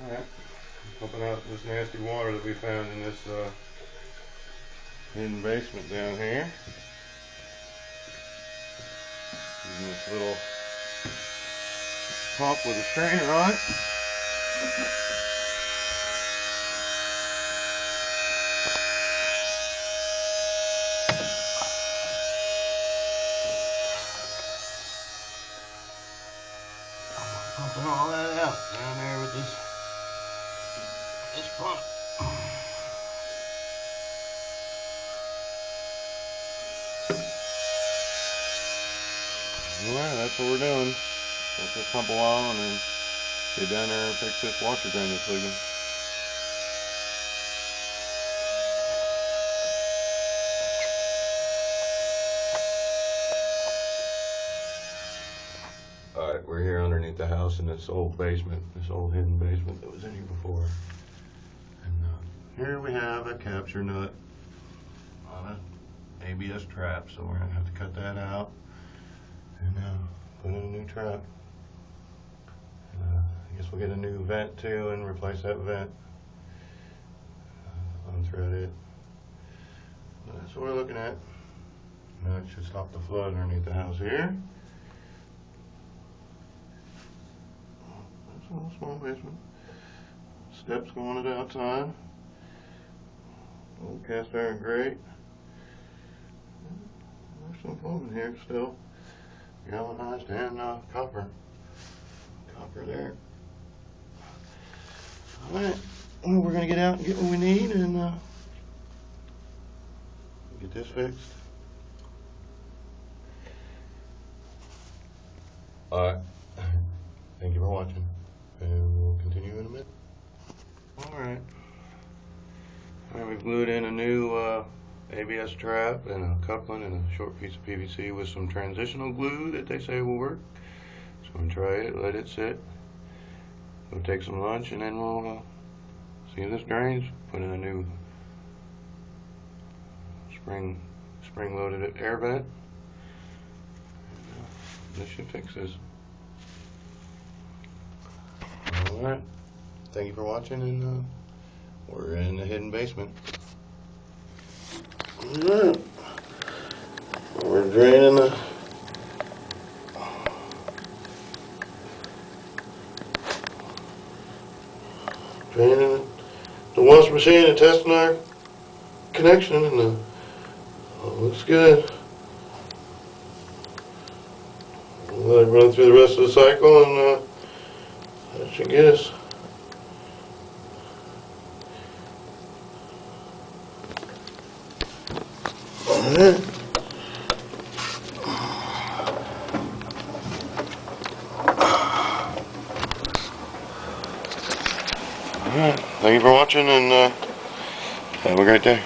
Alright, pumping out this nasty water that we found in this hidden basement down here. Using this little pump with a strainer on it. Pumping all that out down there with this pump. Alright, that's what we're doing. Let this pump a while and then get down there and fix this washer drain that's leaking. Alright, we're here underneath the house in this old basement, this old hidden basement that was in here before. And here we have a capture nut on an ABS trap, so we're going to have to cut that out and put in a new trap. And, I guess we'll get a new vent too and replace that vent. Unthread it. But that's what we're looking at. Now it should stop the flood underneath the house here. That's a little small basement. Steps going to the outside. Old cast iron grate. There's some plumbing here still. Galvanized and copper. Copper there. Alright, well, we're going to get out and get what we need and get this fixed. Alright, thank you for watching, and we'll continue in a minute. Alright, we've glued in a new ABS trap and a coupling and a short piece of PVC with some transitional glue that they say will work. So I'm going to try it, let it sit. We'll take some lunch and then we'll see if this drains. Put in a new spring loaded air vent. This should fix this. Alright, thank you for watching, and we're in the hidden basement. Alright, we're draining the wash machine and testing our connection, and looks good. We'll let it run through the rest of the cycle, and that should get us. Alright. Alright, thank you for watching, and have a great day.